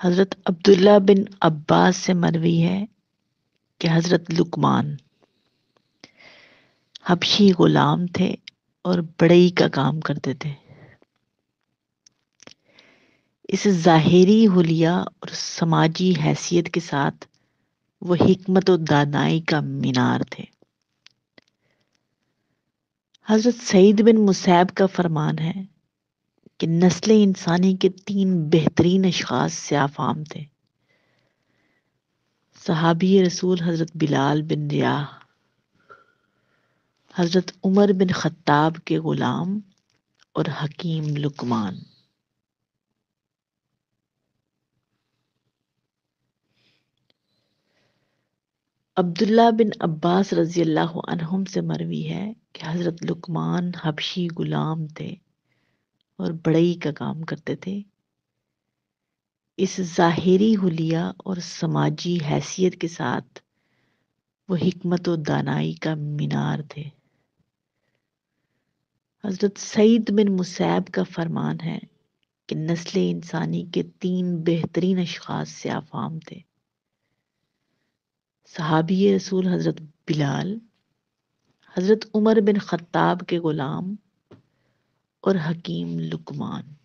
حضرت عبداللہ بن عباس سے مروی ہے کہ حضرت لقمان حبشی غلام تھے اور بڑئی کا کام کرتے تھے۔ اس ظاہری حلیہ اور سماجی حیثیت کے ساتھ وہ حکمت و دانائی کا مینار تھے۔ حضرت سعید بن مسیب کا فرمان ہے کہ نسل انسانی کے 3 بہترین اشخاص سے فام تھے: صحابی رسول حضرت بلال بن ریاح، حضرت عمر بن خطاب کے غلام اور حکیم لقمان۔ عبداللہ بن عباس رضی اللہ عنہم سے مروی ہے کہ حضرت لقمان حبشی غلام تھے اور بڑئی کا کام کرتے تھے۔ اس ظاہری حلیہ اور سماجی حیثیت کے ساتھ وہ حکمت و دانائی کا مینار تھے۔ حضرت سعید بن مسیب کا فرمان ہے کہ نسل انسانی کے 3 بہترین اشخاص سے فام تھے: صحابی رسول حضرت بلال، حضرت عمر بن خطاب کے غلام اور حکیم لقمان۔